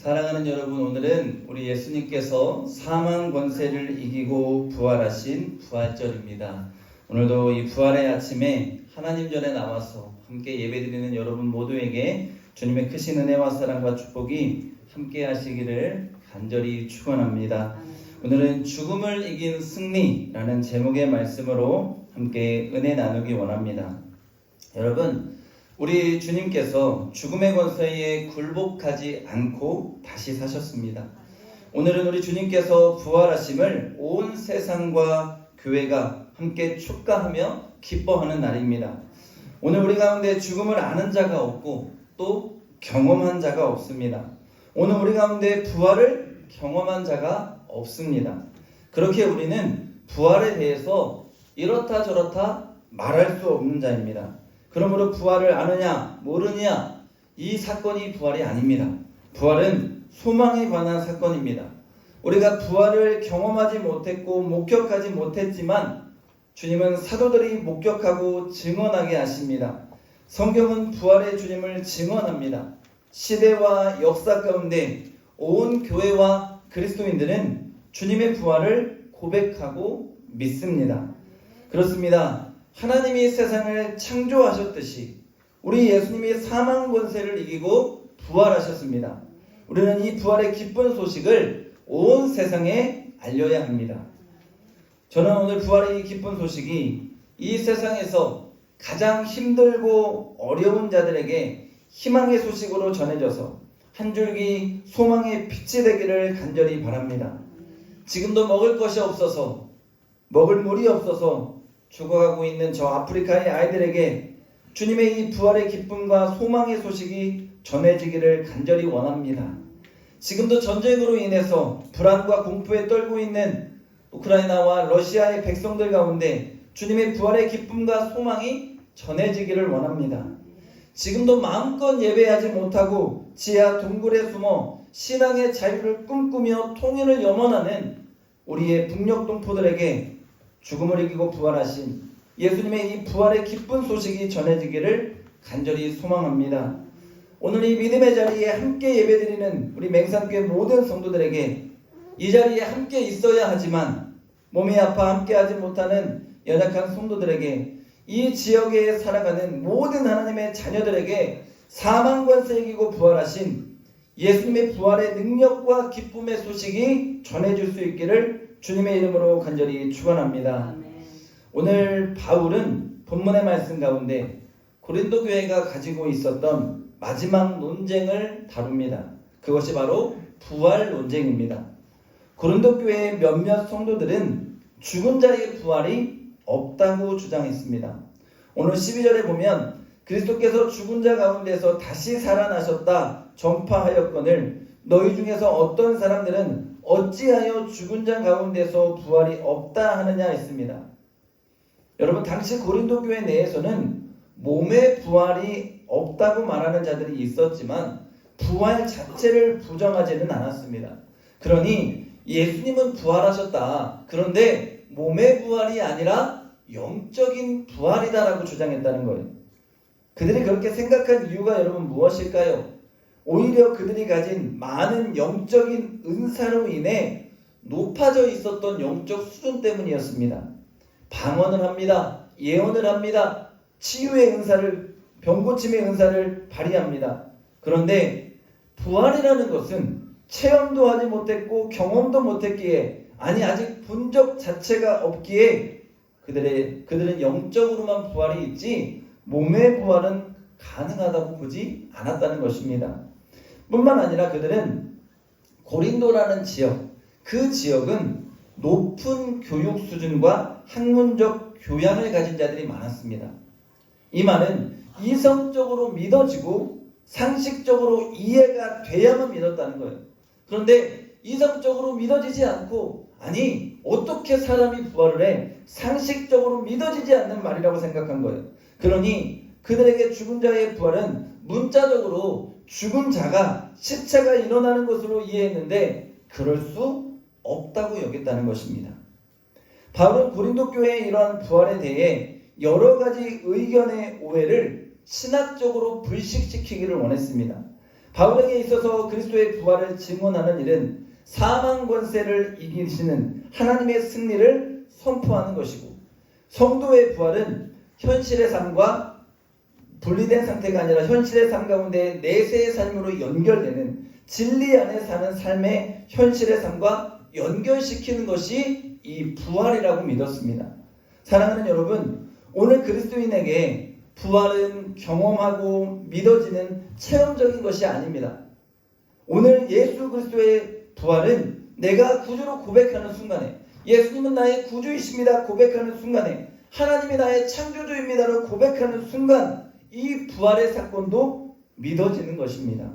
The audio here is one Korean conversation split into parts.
사랑하는 여러분, 오늘은 우리 예수님께서 사망 권세를 이기고 부활하신 부활절입니다. 오늘도 이 부활의 아침에 하나님 전에 나와서 함께 예배드리는 여러분 모두에게 주님의 크신 은혜와 사랑과 축복이 함께 하시기를 간절히 축원합니다. 오늘은 죽음을 이긴 승리라는 제목의 말씀으로 함께 은혜 나누기 원합니다. 여러분, 우리 주님께서 죽음의 권세에 굴복하지 않고 다시 사셨습니다. 오늘은 우리 주님께서 부활하심을 온 세상과 교회가 함께 축가하며 기뻐하는 날입니다. 오늘 우리 가운데 죽음을 아는 자가 없고 또 경험한 자가 없습니다. 오늘 우리 가운데 부활을 경험한 자가 없습니다. 그렇게 우리는 부활에 대해서 이렇다 저렇다 말할 수 없는 자입니다. 그러므로 부활을 아느냐 모르느냐, 이 사건이 부활이 아닙니다. 부활은 소망에 관한 사건입니다. 우리가 부활을 경험하지 못했고 목격하지 못했지만 주님은 사도들이 목격하고 증언하게 하십니다. 성경은 부활의 주님을 증언합니다. 시대와 역사 가운데 온 교회와 그리스도인들은 주님의 부활을 고백하고 믿습니다. 그렇습니다. 하나님이 세상을 창조하셨듯이 우리 예수님이 사망 권세를 이기고 부활하셨습니다. 우리는 이 부활의 기쁜 소식을 온 세상에 알려야 합니다. 저는 오늘 부활의 기쁜 소식이 이 세상에서 가장 힘들고 어려운 자들에게 희망의 소식으로 전해져서 한 줄기 소망의 빛이 되기를 간절히 바랍니다. 지금도 먹을 것이 없어서, 먹을 물이 없어서 죽어가고 있는 저 아프리카의 아이들에게 주님의 이 부활의 기쁨과 소망의 소식이 전해지기를 간절히 원합니다. 지금도 전쟁으로 인해서 불안과 공포에 떨고 있는 우크라이나와 러시아의 백성들 가운데 주님의 부활의 기쁨과 소망이 전해지기를 원합니다. 지금도 마음껏 예배하지 못하고 지하 동굴에 숨어 신앙의 자유를 꿈꾸며 통일을 염원하는 우리의 북녘 동포들에게 죽음을 이기고 부활하신 예수님의 이 부활의 기쁜 소식이 전해지기를 간절히 소망합니다. 오늘 이 믿음의 자리에 함께 예배드리는 우리 맹산교회 모든 성도들에게 이 자리에 함께 있어야 하지만 몸이 아파 함께하지 못하는 연약한 성도들에게 이 지역에 살아가는 모든 하나님의 자녀들에게 사망 권세 이기고 부활하신 예수님의 부활의 능력과 기쁨의 소식이 전해질 수 있기를 주님의 이름으로 간절히 축원합니다. 오늘 바울은 본문의 말씀 가운데 고린도 교회가 가지고 있었던 마지막 논쟁을 다룹니다. 그것이 바로 부활 논쟁입니다. 고린도 교회의 몇몇 성도들은 죽은 자의 부활이 없다고 주장했습니다. 오늘 12절에 보면 그리스도께서 죽은 자 가운데서 다시 살아나셨다 전파하였거늘 너희 중에서 어떤 사람들은 어찌하여 죽은 자 가운데서 부활이 없다 하느냐 했습니다. 여러분, 당시 고린도 교회 내에서는 몸의 부활이 없다고 말하는 자들이 있었지만 부활 자체를 부정하지는 않았습니다. 그러니 예수님은 부활하셨다. 그런데 몸의 부활이 아니라 영적인 부활이다라고 주장했다는 거예요. 그들이 그렇게 생각한 이유가 여러분 무엇일까요? 오히려 그들이 가진 많은 영적인 은사로 인해 높아져 있었던 영적 수준 때문이었습니다. 방언을 합니다. 예언을 합니다. 치유의 은사를, 병고침의 은사를 발휘합니다. 그런데 부활이라는 것은 체험도 하지 못했고 경험도 못했기에, 아니 아직 본 적 자체가 없기에 그들은 영적으로만 부활이 있지 몸의 부활은 가능하다고 보지 않았다는 것입니다. 뿐만 아니라 그들은 고린도라는 지역, 그 지역은 높은 교육 수준과 학문적 교양을 가진 자들이 많았습니다. 이 말은 이성적으로 믿어지고 상식적으로 이해가 돼야만 믿었다는 거예요. 그런데 이성적으로 믿어지지 않고, 아니 어떻게 사람이 부활을 해? 상식적으로 믿어지지 않는 말이라고 생각한 거예요. 그러니 그들에게 죽은 자의 부활은 문자적으로 죽은 자가, 시체가 일어나는 것으로 이해했는데 그럴 수 없다고 여겼다는 것입니다. 바울은 고린도 교회의 이러한 부활에 대해 여러 가지 의견의 오해를 신학적으로 불식시키기를 원했습니다. 바울에게 있어서 그리스도의 부활을 증언하는 일은 사망 권세를 이기시는 하나님의 승리를 선포하는 것이고, 성도의 부활은 현실의 삶과 분리된 상태가 아니라 현실의 삶 가운데 내세의 삶으로 연결되는 진리 안에 사는 삶의 현실의 삶과 연결시키는 것이 이 부활이라고 믿었습니다. 사랑하는 여러분, 오늘 그리스도인에게 부활은 경험하고 믿어지는 체험적인 것이 아닙니다. 오늘 예수 그리스도의 부활은 내가 구주로 고백하는 순간에, 예수님은 나의 구주이십니다 고백하는 순간에, 하나님이 나의 창조주입니다로 고백하는 순간, 이 부활의 사건도 믿어지는 것입니다.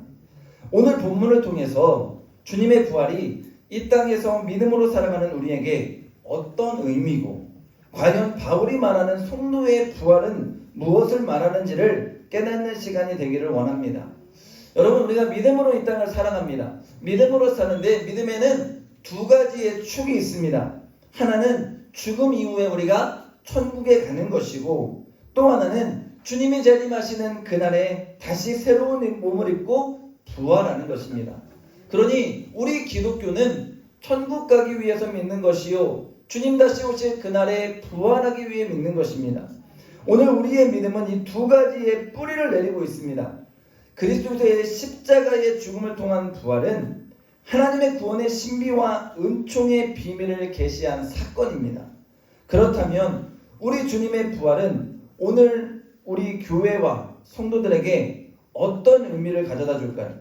오늘 본문을 통해서 주님의 부활이 이 땅에서 믿음으로 살아가는 우리에게 어떤 의미고, 과연 바울이 말하는 성도의 부활은 무엇을 말하는지를 깨닫는 시간이 되기를 원합니다. 여러분, 우리가 믿음으로 이 땅을 살아갑니다. 믿음으로 사는데 믿음에는 두 가지의 축이 있습니다. 하나는 죽음 이후에 우리가 천국에 가는 것이고, 또 하나는 주님이 재림하시는 그날에 다시 새로운 몸을 입고 부활하는 것입니다. 그러니 우리 기독교는 천국 가기 위해서 믿는 것이요, 주님 다시 오실 그날에 부활하기 위해 믿는 것입니다. 오늘 우리의 믿음은 이 두 가지의 뿌리를 내리고 있습니다. 그리스도의 십자가의 죽음을 통한 부활은 하나님의 구원의 신비와 은총의 비밀을 계시한 사건입니다. 그렇다면 우리 주님의 부활은 오늘 우리 교회와 성도들에게 어떤 의미를 가져다 줄까요?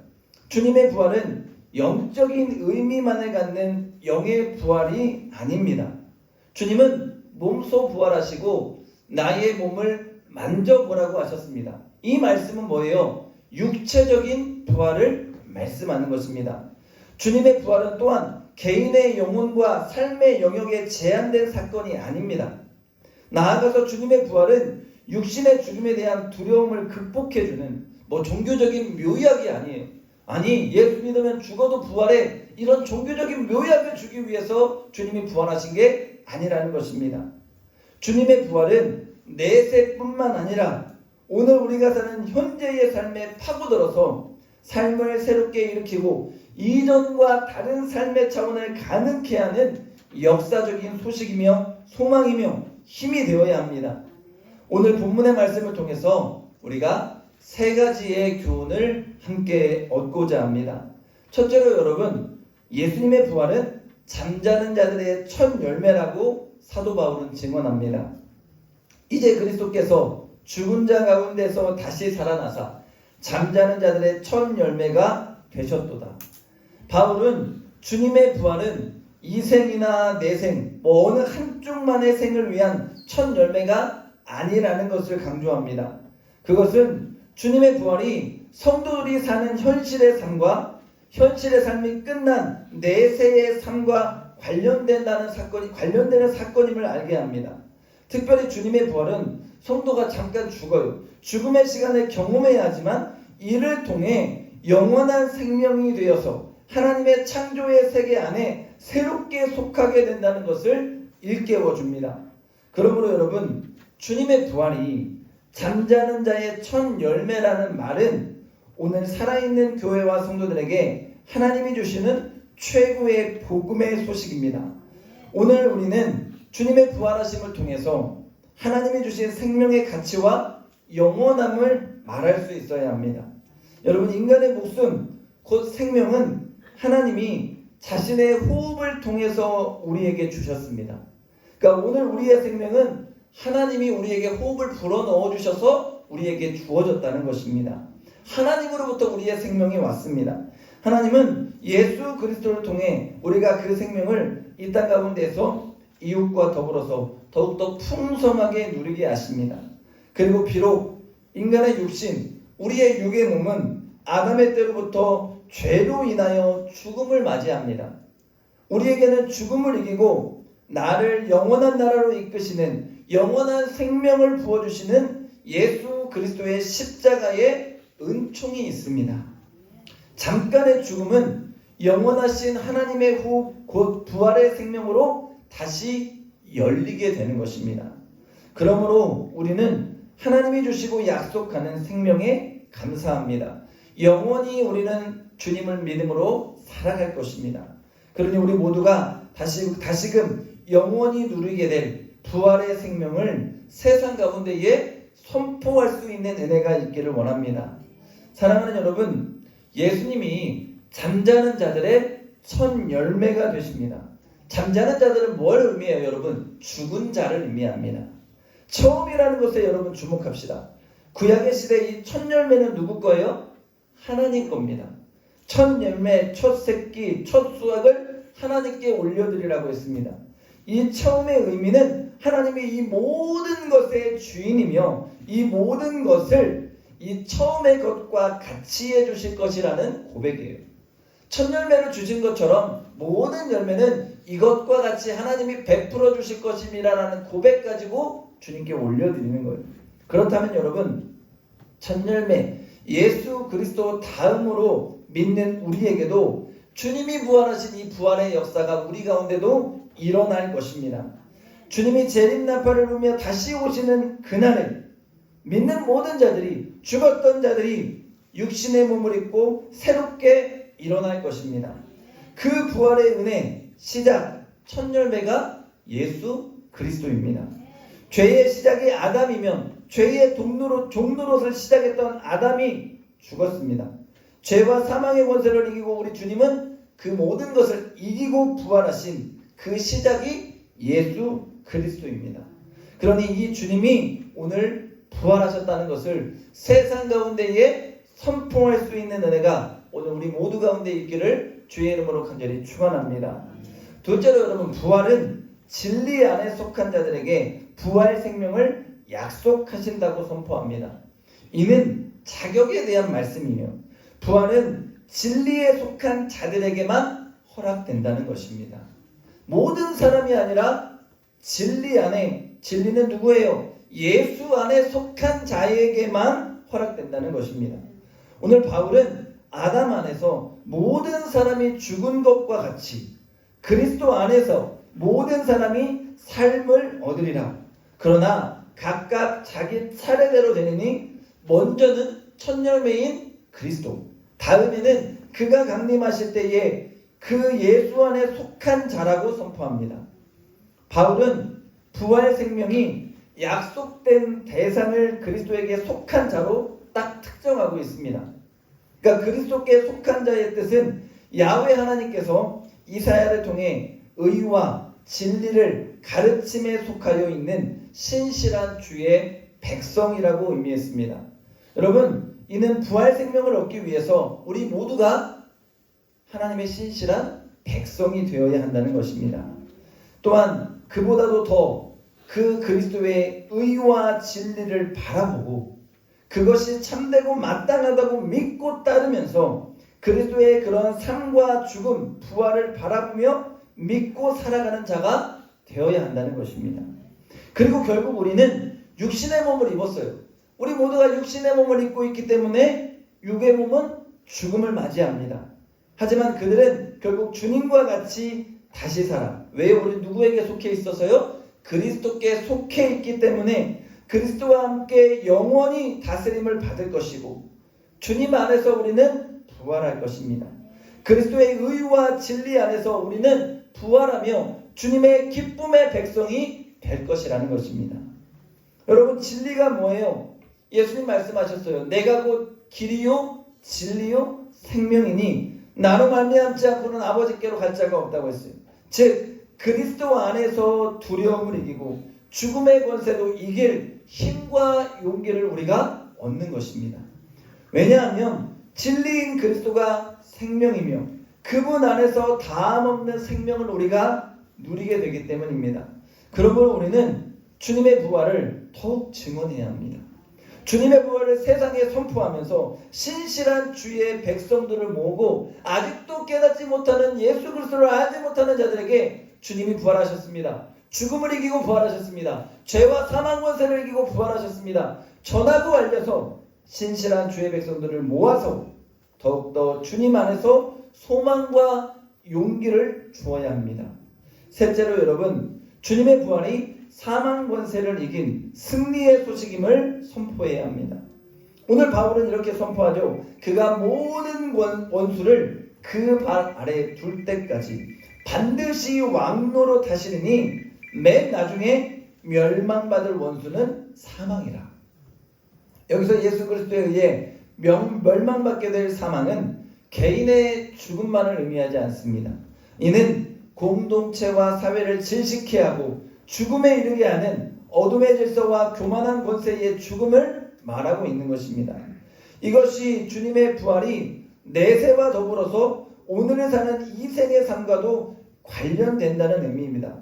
주님의 부활은 영적인 의미만을 갖는 영의 부활이 아닙니다. 주님은 몸소 부활하시고 나의 몸을 만져보라고 하셨습니다. 이 말씀은 뭐예요? 육체적인 부활을 말씀하는 것입니다. 주님의 부활은 또한 개인의 영혼과 삶의 영역에 제한된 사건이 아닙니다. 나아가서 주님의 부활은 육신의 죽음에 대한 두려움을 극복해주는 종교적인 묘약이 아니에요. 아니, 예수 믿으면 죽어도 부활해, 이런 종교적인 묘약을 주기 위해서 주님이 부활하신 게 아니라는 것입니다. 주님의 부활은 내세뿐만 아니라 오늘 우리가 사는 현재의 삶에 파고들어서 삶을 새롭게 일으키고 이전과 다른 삶의 차원을 가능케 하는 역사적인 소식이며 소망이며 힘이 되어야 합니다. 오늘 본문의 말씀을 통해서 우리가 세 가지의 교훈을 함께 얻고자 합니다. 첫째로 여러분, 예수님의 부활은 잠자는 자들의 첫 열매라고 사도 바울은 증언합니다. 이제 그리스도께서 죽은 자 가운데서 다시 살아나사 잠자는 자들의 첫 열매가 되셨도다. 바울은 주님의 부활은 이생이나 내생, 어느 한쪽만의 생을 위한 첫 열매가 아니라는 것을 강조합니다. 그것은 주님의 부활이 성도들이 사는 현실의 삶과 현실의 삶이 끝난 내세의 삶과 관련되는 사건임을 알게 합니다. 특별히 주님의 부활은 성도가 잠깐 죽어요. 죽음의 시간을 경험해야 하지만 이를 통해 영원한 생명이 되어서 하나님의 창조의 세계 안에 새롭게 속하게 된다는 것을 일깨워 줍니다. 그러므로 여러분, 주님의 부활이 잠자는 자의 첫 열매라는 말은 오늘 살아있는 교회와 성도들에게 하나님이 주시는 최고의 복음의 소식입니다. 오늘 우리는 주님의 부활하심을 통해서 하나님이 주신 생명의 가치와 영원함을 말할 수 있어야 합니다. 여러분, 인간의 목숨, 곧 생명은 하나님이 자신의 호흡을 통해서 우리에게 주셨습니다. 그러니까 오늘 우리의 생명은 하나님이 우리에게 호흡을 불어넣어 주셔서 우리에게 주어졌다는 것입니다. 하나님으로부터 우리의 생명이 왔습니다. 하나님은 예수 그리스도를 통해 우리가 그 생명을 이 땅 가운데서 이웃과 더불어서 더욱더 풍성하게 누리게 하십니다. 그리고 비록 인간의 육신, 우리의 육의 몸은 아담의 때로부터 죄로 인하여 죽음을 맞이합니다. 우리에게는 죽음을 이기고 나를 영원한 나라로 이끄시는 영원한 생명을 부어주시는 예수 그리스도의 십자가의 은총이 있습니다. 잠깐의 죽음은 영원하신 하나님의 호흡, 곧 부활의 생명으로 다시 열리게 되는 것입니다. 그러므로 우리는 하나님이 주시고 약속하는 생명에 감사합니다. 영원히 우리는 주님을 믿음으로 살아갈 것입니다. 그러니 우리 모두가 다시금 영원히 누리게 될 부활의 생명을 세상 가운데에 선포할 수 있는 은혜가 있기를 원합니다. 사랑하는 여러분, 예수님이 잠자는 자들의 첫 열매가 되십니다. 잠자는 자들은 뭘 의미해요, 여러분? 죽은 자를 의미합니다. 처음이라는 것에 여러분 주목합시다. 구약의 시대 이 첫 열매는 누구 거예요? 하나님 겁니다. 첫 열매, 첫 새끼, 첫 수확을 하나님께 올려드리라고 했습니다. 이 처음의 의미는 하나님이 이 모든 것의 주인이며 이 모든 것을 이 처음의 것과 같이 해주실 것이라는 고백이에요. 첫 열매를 주신 것처럼 모든 열매는 이것과 같이 하나님이 베풀어 주실 것입니다라는 고백 가지고 주님께 올려드리는 거예요. 그렇다면 여러분, 첫 열매 예수 그리스도 다음으로 믿는 우리에게도 주님이 부활하신 이 부활의 역사가 우리 가운데도 일어날 것입니다. 주님이 재림나팔을 불며 다시 오시는 그날에 믿는 모든 자들이, 죽었던 자들이 육신의 몸을 입고 새롭게 일어날 것입니다. 그 부활의 은혜 시작, 첫 열매가 예수 그리스도입니다. 죄의 시작이 아담이면 죄의 종노릇을 시작했던 아담이 죽었습니다. 죄와 사망의 권세를 이기고 우리 주님은 그 모든 것을 이기고 부활하신 그 시작이 예수 그리스도입니다. 그러니 이 주님이 오늘 부활하셨다는 것을 세상 가운데에 선포할 수 있는 은혜가 오늘 우리 모두 가운데 있기를 주의 이름으로 간절히 축원합니다. 둘째로 여러분, 부활은 진리 안에 속한 자들에게 부활 생명을 약속하신다고 선포합니다. 이는 자격에 대한 말씀이에요. 부활은 진리에 속한 자들에게만 허락된다는 것입니다. 모든 사람이 아니라 진리 안에, 진리는 누구예요? 예수 안에 속한 자에게만 허락된다는 것입니다. 오늘 바울은 아담 안에서 모든 사람이 죽은 것과 같이 그리스도 안에서 모든 사람이 삶을 얻으리라. 그러나 각각 자기 차례대로 되느니 먼저는 첫 열매인 그리스도, 다음에는 그가 강림하실 때에 그 예수 안에 속한 자라고 선포합니다. 바울은 부활 생명이 약속된 대상을 그리스도에게 속한 자로 딱 특정하고 있습니다. 그러니까 그리스도께 속한 자의 뜻은 야훼 하나님께서 이사야를 통해 의와 진리를 가르침에 속하여 있는 신실한 주의 백성이라고 의미했습니다. 여러분, 이는 부활 생명을 얻기 위해서 우리 모두가 하나님의 신실한 백성이 되어야 한다는 것입니다. 또한 그보다도 더 그 그리스도의 의와 진리를 바라보고 그것이 참되고 마땅하다고 믿고 따르면서 그리스도의 그런 삶과 죽음, 부활을 바라보며 믿고 살아가는 자가 되어야 한다는 것입니다. 그리고 결국 우리는 육신의 몸을 입었어요. 우리 모두가 육신의 몸을 입고 있기 때문에 육의 몸은 죽음을 맞이합니다. 하지만 그들은 결국 주님과 같이 다시 살아. 왜? 우리 누구에게 속해 있어서요? 그리스도께 속해 있기 때문에 그리스도와 함께 영원히 다스림을 받을 것이고 주님 안에서 우리는 부활할 것입니다. 그리스도의 의와 진리 안에서 우리는 부활하며 주님의 기쁨의 백성이 될 것이라는 것입니다. 여러분, 진리가 뭐예요? 예수님 말씀하셨어요. 내가 곧 길이요 진리요 생명이니 나로 말미암지 않고는 아버지께로 갈 자가 없다고 했어요. 즉 그리스도 안에서 두려움을 이기고 죽음의 권세도 이길 힘과 용기를 우리가 얻는 것입니다. 왜냐하면 진리인 그리스도가 생명이며 그분 안에서 다함없는 생명을 우리가 누리게 되기 때문입니다. 그러므로 우리는 주님의 부활을 더욱 증언해야 합니다. 주님의 부활을 세상에 선포하면서 신실한 주의 백성들을 모으고 아직도 깨닫지 못하는 예수 그리스도를 알지 못하는 자들에게 주님이 부활하셨습니다. 죽음을 이기고 부활하셨습니다. 죄와 사망 권세를 이기고 부활하셨습니다. 전하고 알려서 신실한 주의 백성들을 모아서 더욱더 주님 안에서 소망과 용기를 주어야 합니다. 셋째로 여러분, 주님의 부활이 사망 권세를 이긴 승리의 소식임을 선포해야 합니다. 오늘 바울은 이렇게 선포하죠. 그가 모든 원수를 그 발 아래에 둘 때까지 반드시 왕노로 타시느니 맨 나중에 멸망받을 원수는 사망이라. 여기서 예수 그리스도에 의해 멸망받게 될 사망은 개인의 죽음만을 의미하지 않습니다. 이는 공동체와 사회를 질식케 하고 죽음에 이르게 하는 어둠의 질서와 교만한 권세의 죽음을 말하고 있는 것입니다. 이것이 주님의 부활이 내세와 더불어서 오늘을 사는 이 생의 삶과도 관련된다는 의미입니다.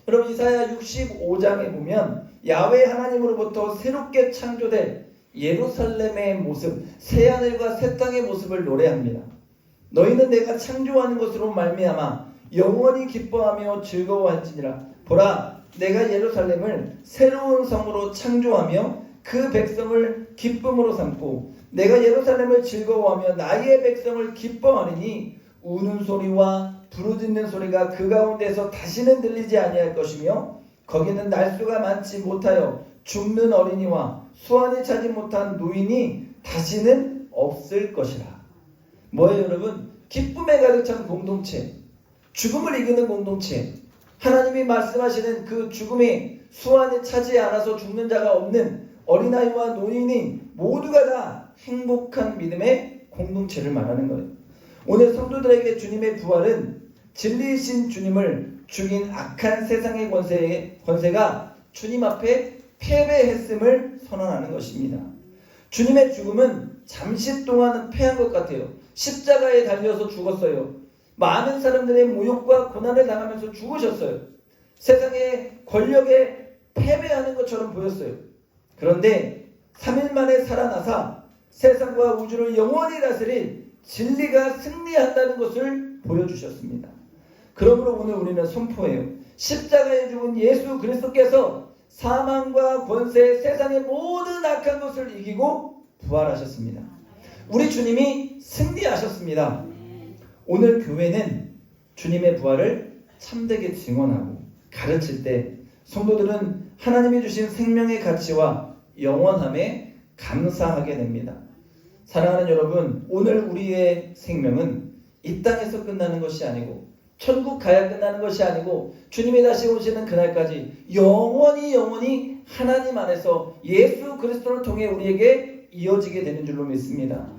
여러분, 이사야 65장에 보면 야훼 하나님으로부터 새롭게 창조될 예루살렘의 모습, 새하늘과 새 땅의 모습을 노래합니다. 너희는 내가 창조하는 것으로 말미암아 영원히 기뻐하며 즐거워할지니라. 보라, 내가 예루살렘을 새로운 성으로 창조하며 그 백성을 기쁨으로 삼고 내가 예루살렘을 즐거워하며 나의 백성을 기뻐하리니 우는 소리와 부르짖는 소리가 그 가운데서 다시는 들리지 아니할 것이며 거기는 날수가 많지 못하여 죽는 어린이와 수완이 차지 못한 노인이 다시는 없을 것이라. 뭐예요, 여러분? 기쁨에 가득 찬 공동체, 죽음을 이기는 공동체, 하나님이 말씀하시는 그 죽음이 수완이 차지 않아서 죽는 자가 없는 어린아이와 노인이 모두가 다 행복한 믿음의 공동체를 말하는 거예요. 오늘 성도들에게 주님의 부활은 진리이신 주님을 죽인 악한 세상의 권세가 주님 앞에 패배했음을 선언하는 것입니다. 주님의 죽음은 잠시 동안은 패한 것 같아요. 십자가에 달려서 죽었어요. 많은 사람들의 모욕과 고난을 당하면서 죽으셨어요. 세상의 권력에 패배하는 것처럼 보였어요. 그런데 3일 만에 살아나사 세상과 우주를 영원히 다스릴 진리가 승리한다는 것을 보여주셨습니다. 그러므로 오늘 우리는 선포해요. 십자가에 죽은 예수 그리스도께서 사망과 권세, 세상의 모든 악한 것을 이기고 부활하셨습니다. 우리 주님이 승리하셨습니다. 오늘 교회는 주님의 부활을 참되게 증언하고 가르칠 때 성도들은 하나님이 주신 생명의 가치와 영원함에 감사하게 됩니다. 사랑하는 여러분, 오늘 우리의 생명은 이 땅에서 끝나는 것이 아니고 천국 가야 끝나는 것이 아니고 주님이 다시 오시는 그날까지 영원히 하나님 안에서 예수 그리스도를 통해 우리에게 이어지게 되는 줄로 믿습니다.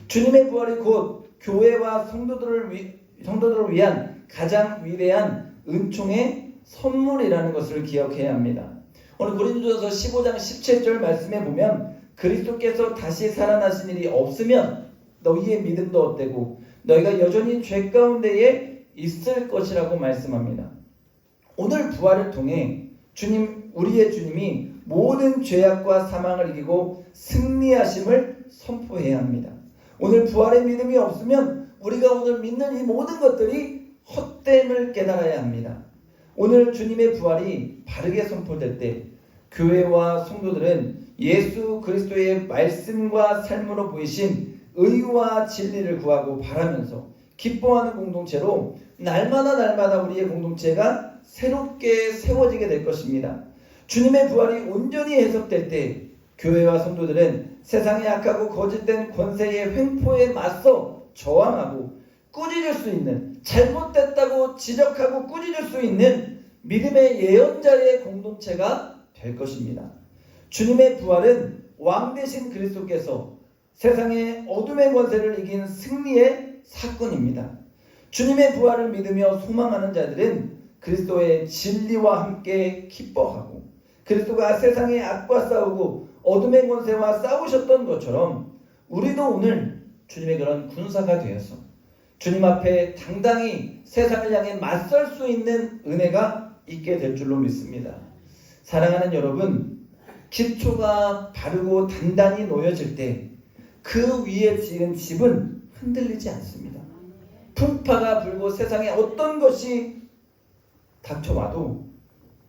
주님의 부활이 곧 교회와 성도들을 위한 가장 위대한 은총의 선물이라는 것을 기억해야 합니다. 오늘 고린도전서 15장 17절 말씀에 보면 그리스도께서 다시 살아나신 일이 없으면 너희의 믿음도 헛되고 너희가 여전히 죄 가운데에 있을 것이라고 말씀합니다. 오늘 부활을 통해 우리의 주님이 모든 죄악과 사망을 이기고 승리하심을 선포해야 합니다. 오늘 부활의 믿음이 없으면 우리가 오늘 믿는 이 모든 것들이 헛됨을 깨달아야 합니다. 오늘 주님의 부활이 바르게 선포될 때 교회와 성도들은 예수 그리스도의 말씀과 삶으로 보이신 의와 진리를 구하고 바라면서 기뻐하는 공동체로 날마다 우리의 공동체가 새롭게 세워지게 될 것입니다. 주님의 부활이 온전히 해석될 때 교회와 성도들은 세상의 악하고 거짓된 권세의 횡포에 맞서 저항하고 꾸짖을 수 있는, 잘못됐다고 지적하고 꾸짖을 수 있는 믿음의 예언자의 공동체가 될 것입니다. 주님의 부활은 왕 되신 그리스도께서 세상의 어둠의 권세를 이긴 승리의 사건입니다. 주님의 부활을 믿으며 소망하는 자들은 그리스도의 진리와 함께 기뻐하고 그리스도가 세상의 악과 싸우고 어둠의 권세와 싸우셨던 것처럼 우리도 오늘 주님의 그런 군사가 되어서 주님 앞에 당당히 세상을 향해 맞설 수 있는 은혜가 있게 될 줄로 믿습니다. 사랑하는 여러분, 기초가 바르고 단단히 놓여질 때 그 위에 지은 집은 흔들리지 않습니다. 풍파가 불고 세상에 어떤 것이 닥쳐와도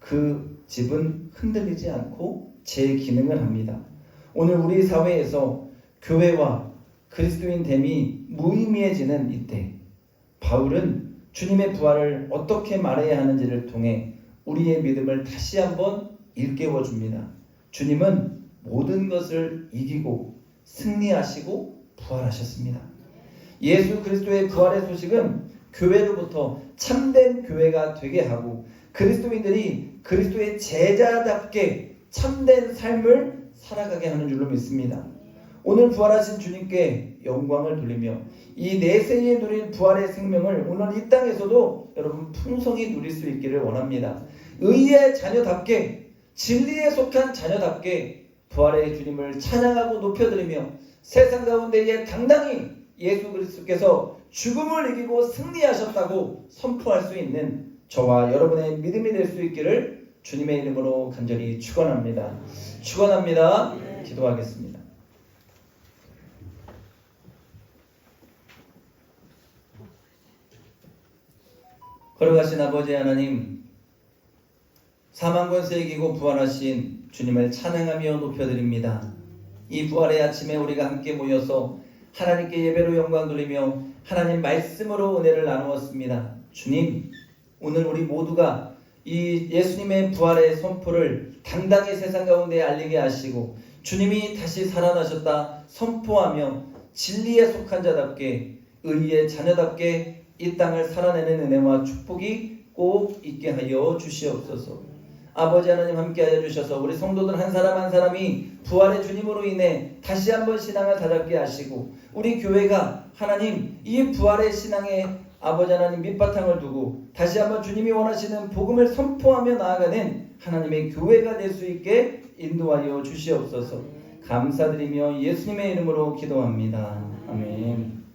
그 집은 흔들리지 않고 제 기능을 합니다. 오늘 우리 사회에서 교회와 그리스도인됨이 무의미해지는 이때 바울은 주님의 부활을 어떻게 말해야 하는지를 통해 우리의 믿음을 다시 한번 일깨워 줍니다. 주님은 모든 것을 이기고 승리하시고 부활하셨습니다. 예수 그리스도의 부활의 소식은 교회로부터 참된 교회가 되게 하고 그리스도인들이 그리스도의 제자답게 참된 삶을 살아가게 하는 줄로 믿습니다. 오늘 부활하신 주님께 영광을 돌리며 이 내세에 누릴 부활의 생명을 오늘 이 땅에서도 여러분 풍성히 누릴 수 있기를 원합니다. 의의 자녀답게 진리에 속한 자녀답게 부활의 주님을 찬양하고 높여드리며 세상 가운데에 당당히 예수 그리스도께서 죽음을 이기고 승리하셨다고 선포할 수 있는 저와 여러분의 믿음이 될 수 있기를 주님의 이름으로 간절히 축원합니다. 축원합니다. 기도하겠습니다. 걸어가신 아버지 하나님, 사망 권세 이기고 부활하신 주님을 찬양하며 높여드립니다. 이 부활의 아침에 우리가 함께 모여서 하나님께 예배로 영광 돌리며 하나님 말씀으로 은혜를 나누었습니다. 주님, 오늘 우리 모두가 이 예수님의 부활의 선포를 당당히 세상 가운데 알리게 하시고 주님이 다시 살아나셨다 선포하며 진리에 속한 자답게 의의 자녀답게 이 땅을 살아내는 은혜와 축복이 꼭 있게 하여 주시옵소서. 아버지 하나님 함께하여 주셔서 우리 성도들 한 사람 한 사람이 부활의 주님으로 인해 다시 한번 신앙을 다잡게 하시고 우리 교회가 하나님 이 부활의 신앙에 아버지 하나님 밑바탕을 두고 다시 한번 주님이 원하시는 복음을 선포하며 나아가는 하나님의 교회가 될 수 있게 인도하여 주시옵소서. 감사드리며 예수님의 이름으로 기도합니다. 아멘.